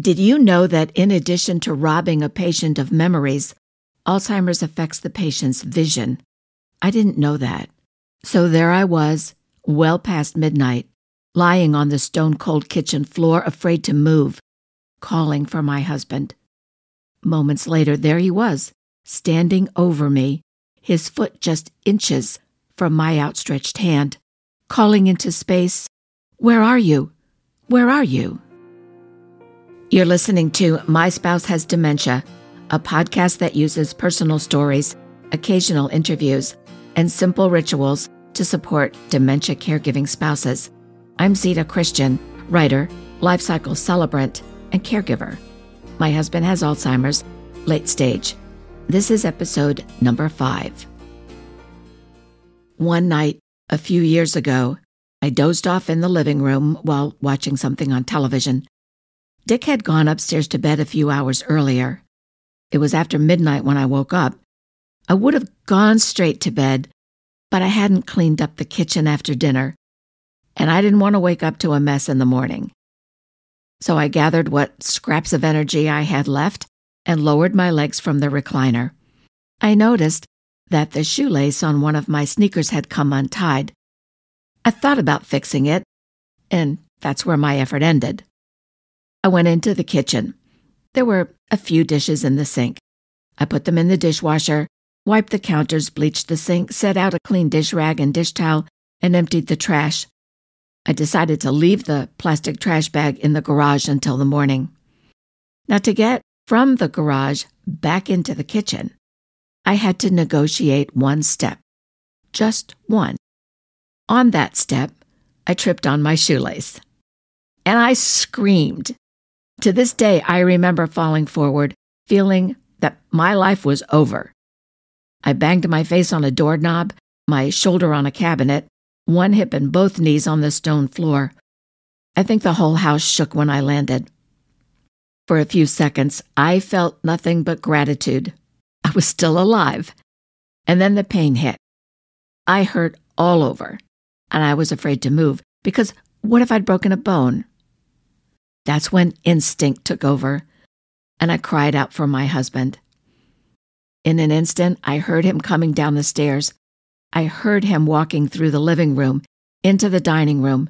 Did you know that in addition to robbing a patient of memories, Alzheimer's affects the patient's vision? I didn't know that. So there I was, well past midnight, lying on the stone-cold kitchen floor, afraid to move, calling for my husband. Moments later, there he was, standing over me, his foot just inches from my outstretched hand, calling into space, "Where are you? Where are you?" You're listening to My Spouse Has Dementia, a podcast that uses personal stories, occasional interviews, and simple rituals to support dementia caregiving spouses. I'm Zita Christian, writer, life cycle celebrant, and caregiver. My husband has Alzheimer's, late stage. This is episode number 5. One night, a few years ago, I dozed off in the living room while watching something on television. Dick had gone upstairs to bed a few hours earlier. It was after midnight when I woke up. I would have gone straight to bed, but I hadn't cleaned up the kitchen after dinner, and I didn't want to wake up to a mess in the morning. So I gathered what scraps of energy I had left and lowered my legs from the recliner. I noticed that the shoelace on one of my sneakers had come untied. I thought about fixing it, and that's where my effort ended. I went into the kitchen. There were a few dishes in the sink. I put them in the dishwasher, wiped the counters, bleached the sink, set out a clean dish rag and dish towel, and emptied the trash. I decided to leave the plastic trash bag in the garage until the morning. Now, to get from the garage back into the kitchen, I had to negotiate one step. Just one. On that step, I tripped on my shoelace. And I screamed. To this day, I remember falling forward, feeling that my life was over. I banged my face on a doorknob, my shoulder on a cabinet, one hip and both knees on the stone floor. I think the whole house shook when I landed. For a few seconds, I felt nothing but gratitude. I was still alive. And then the pain hit. I hurt all over, and I was afraid to move, because what if I'd broken a bone? That's when instinct took over, and I cried out for my husband. In an instant, I heard him coming down the stairs. I heard him walking through the living room, into the dining room,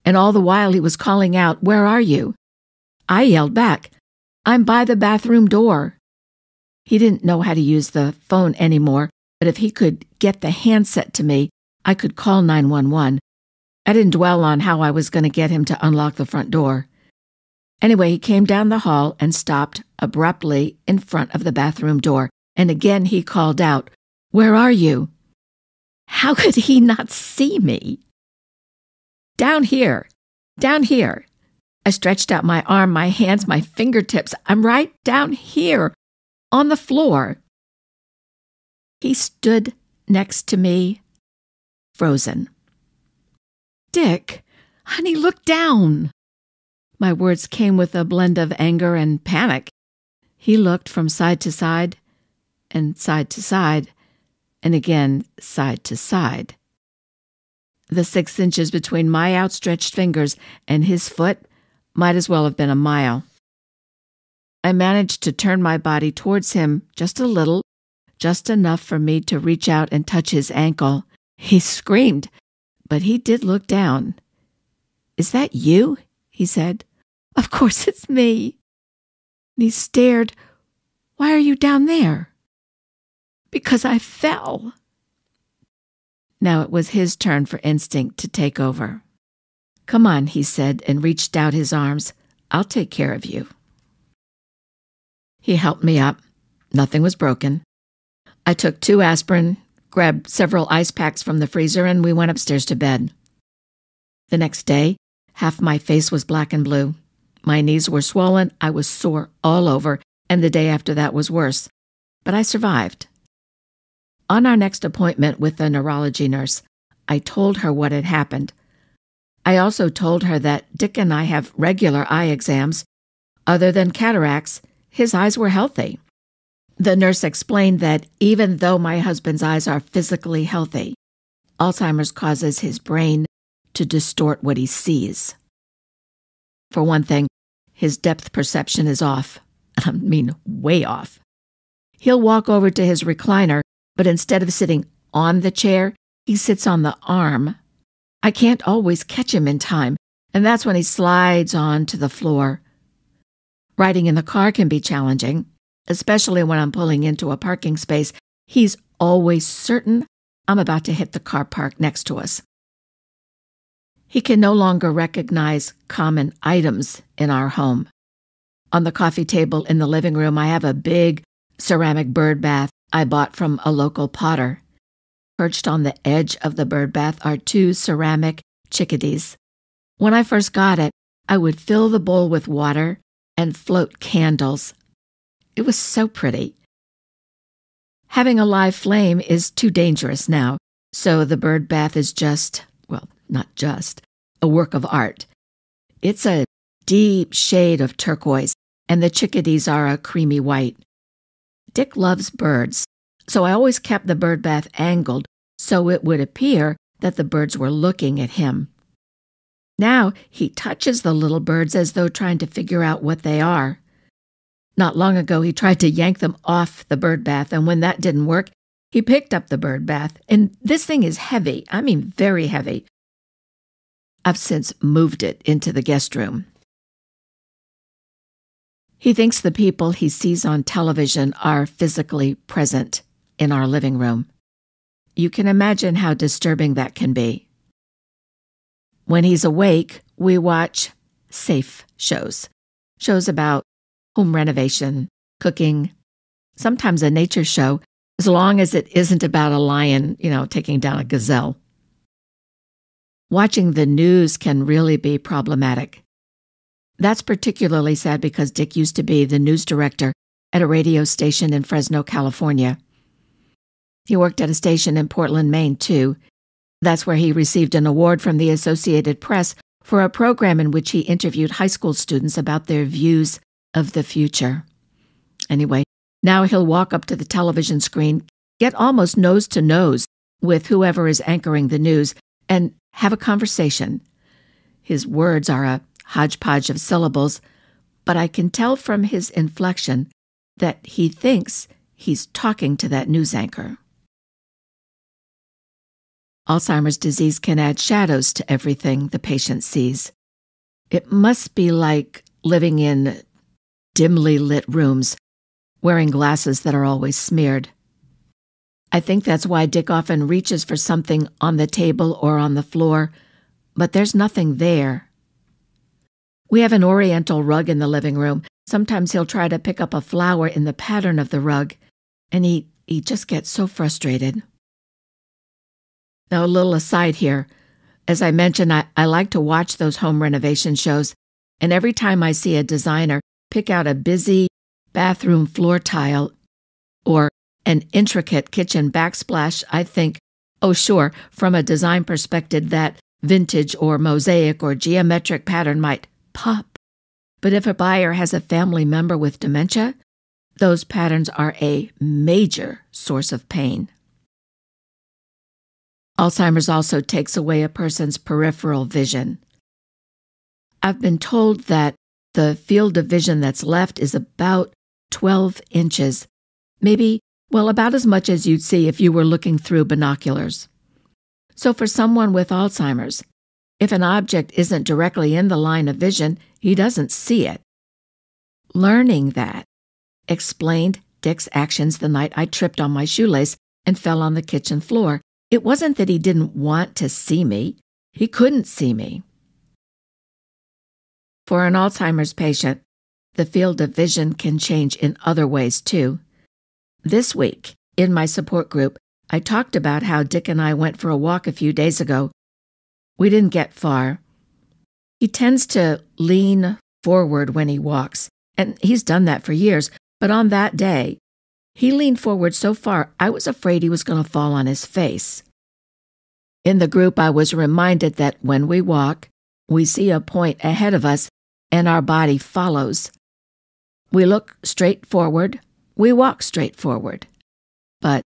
and all the while he was calling out, "Where are you?" I yelled back, "I'm by the bathroom door." He didn't know how to use the phone anymore, but if he could get the handset to me, I could call 911. I didn't dwell on how I was going to get him to unlock the front door. Anyway, he came down the hall and stopped abruptly in front of the bathroom door, and again he called out, "Where are you?" How could he not see me? "Down here, down here." I stretched out my arm, my hands, my fingertips. "I'm right down here, on the floor." He stood next to me, frozen. "Dick, honey, look down." My words came with a blend of anger and panic. He looked from side to side, and again side to side. The 6 inches between my outstretched fingers and his foot might as well have been a mile. I managed to turn my body towards him just a little, just enough for me to reach out and touch his ankle. He screamed, but he did look down. "Is that you?" he said. "Of course it's me." And he stared. "Why are you down there?" "Because I fell." Now it was his turn for instinct to take over. "Come on," he said, and reached out his arms. "I'll take care of you." He helped me up. Nothing was broken. I took 2 aspirin, grabbed several ice packs from the freezer, and we went upstairs to bed. The next day, half my face was black and blue. My knees were swollen, I was sore all over, and the day after that was worse. But I survived. On our next appointment with the neurology nurse, I told her what had happened. I also told her that Dick and I have regular eye exams. Other than cataracts, his eyes were healthy. The nurse explained that even though my husband's eyes are physically healthy, Alzheimer's causes his brain to distort what he sees. For one thing, his depth perception is off. I mean, way off. He'll walk over to his recliner, but instead of sitting on the chair, he sits on the arm. I can't always catch him in time, and that's when he slides on to the floor. Riding in the car can be challenging, especially when I'm pulling into a parking space. He's always certain I'm about to hit the car parked next to us. He can no longer recognize common items in our home. On the coffee table in the living room, I have a big ceramic bird bath I bought from a local potter. Perched on the edge of the bird bath are 2 ceramic chickadees. When I first got it, I would fill the bowl with water and float candles. It was so pretty. Having a live flame is too dangerous now, so the bird bath is not just, a work of art. It's a deep shade of turquoise, and the chickadees are a creamy white. Dick loves birds, so I always kept the bird bath angled so it would appear that the birds were looking at him. Now he touches the little birds as though trying to figure out what they are. Not long ago, he tried to yank them off the bird bath, and when that didn't work, he picked up the bird bath. And this thing is heavy. I mean, very heavy. I've since moved it into the guest room. He thinks the people he sees on television are physically present in our living room. You can imagine how disturbing that can be. When he's awake, we watch safe shows about home renovation, cooking, sometimes a nature show, as long as it isn't about a lion, taking down a gazelle. Watching the news can really be problematic. That's particularly sad because Dick used to be the news director at a radio station in Fresno, California. He worked at a station in Portland, Maine, too. That's where he received an award from the Associated Press for a program in which he interviewed high school students about their views of the future. Anyway, now he'll walk up to the television screen, get almost nose to nose with whoever is anchoring the news, and have a conversation. His words are a hodgepodge of syllables, but I can tell from his inflection that he thinks he's talking to that news anchor. Alzheimer's disease can add shadows to everything the patient sees. It must be like living in dimly lit rooms, wearing glasses that are always smeared. I think that's why Dick often reaches for something on the table or on the floor, but there's nothing there. We have an oriental rug in the living room. Sometimes he'll try to pick up a flower in the pattern of the rug, and he just gets so frustrated. Now, a little aside here. As I mentioned, I like to watch those home renovation shows, and every time I see a designer pick out a busy bathroom floor tile or an intricate kitchen backsplash, I think, oh sure, from a design perspective, that vintage or mosaic or geometric pattern might pop. But if a buyer has a family member with dementia, those patterns are a major source of pain. Alzheimer's also takes away a person's peripheral vision. I've been told that the field of vision that's left is about 12 inches, maybe, about as much as you'd see if you were looking through binoculars. So for someone with Alzheimer's, if an object isn't directly in the line of vision, he doesn't see it. Learning that explained Dick's actions the night I tripped on my shoelace and fell on the kitchen floor. It wasn't that he didn't want to see me. He couldn't see me. For an Alzheimer's patient, the field of vision can change in other ways too. This week, in my support group, I talked about how Dick and I went for a walk a few days ago. We didn't get far. He tends to lean forward when he walks, and he's done that for years, but on that day, he leaned forward so far I was afraid he was going to fall on his face. In the group, I was reminded that when we walk, we see a point ahead of us and our body follows. We look straight forward, we walk straight forward. But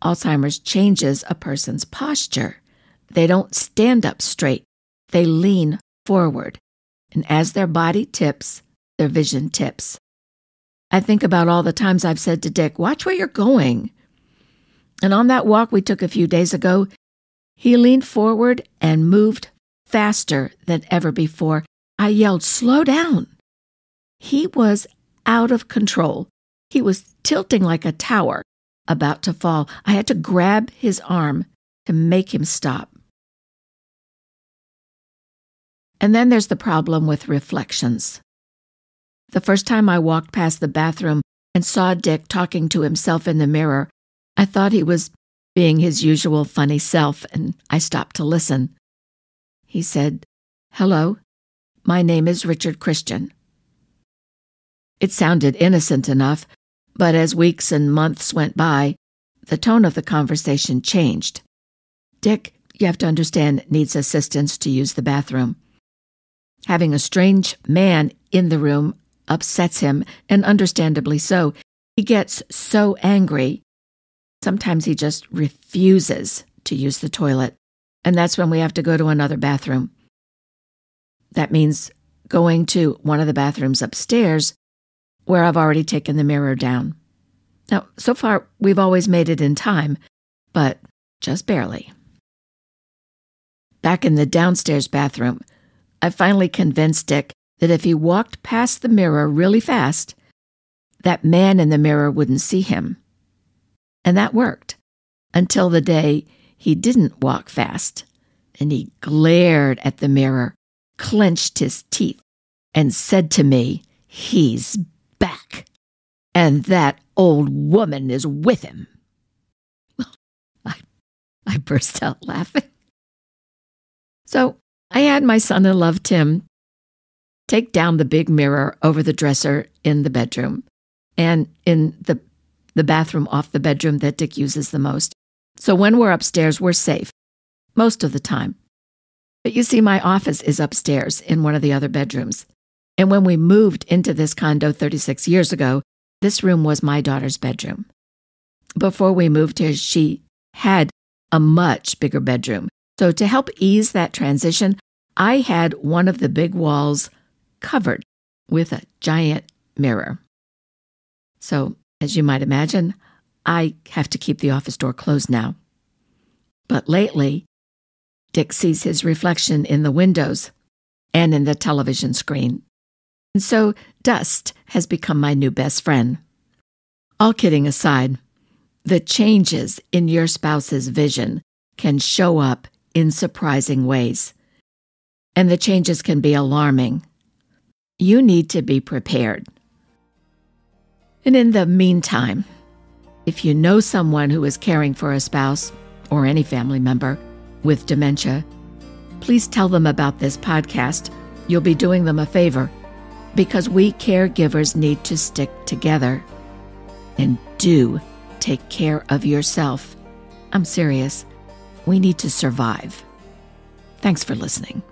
Alzheimer's changes a person's posture. They don't stand up straight, they lean forward. And as their body tips, their vision tips. I think about all the times I've said to Dick, "Watch where you're going." And on that walk we took a few days ago, he leaned forward and moved faster than ever before. I yelled, "Slow down." He was out of control. He was tilting like a tower, about to fall. I had to grab his arm to make him stop. And then there's the problem with reflections. The first time I walked past the bathroom and saw Dick talking to himself in the mirror, I thought he was being his usual funny self, and I stopped to listen. He said, "Hello, my name is Richard Christian." It sounded innocent enough, but as weeks and months went by, the tone of the conversation changed. Dick, you have to understand, needs assistance to use the bathroom. Having a strange man in the room upsets him, and understandably so. He gets so angry. Sometimes he just refuses to use the toilet, and that's when we have to go to another bathroom. That means going to one of the bathrooms upstairs, where I've already taken the mirror down. Now, so far, we've always made it in time, but just barely. Back in the downstairs bathroom, I finally convinced Dick that if he walked past the mirror really fast, that man in the mirror wouldn't see him. And that worked, until the day he didn't walk fast, and he glared at the mirror, clenched his teeth, and said to me, "He's back, and that old woman is with him." I burst out laughing. So I had my son-in-law Tim take down the big mirror over the dresser in the bedroom and in the bathroom off the bedroom that Dick uses the most. So when we're upstairs, we're safe, most of the time. But you see, my office is upstairs in one of the other bedrooms. And when we moved into this condo 36 years ago, this room was my daughter's bedroom. Before we moved here, she had a much bigger bedroom. So to help ease that transition, I had one of the big walls covered with a giant mirror. So, as you might imagine, I have to keep the office door closed now. But lately, Dick sees his reflection in the windows and in the television screen. And so dust has become my new best friend. All kidding aside, the changes in your spouse's vision can show up in surprising ways. And the changes can be alarming. You need to be prepared. And in the meantime, if you know someone who is caring for a spouse or any family member with dementia, please tell them about this podcast. You'll be doing them a favor, because we caregivers need to stick together. And do take care of yourself. I'm serious. We need to survive. Thanks for listening.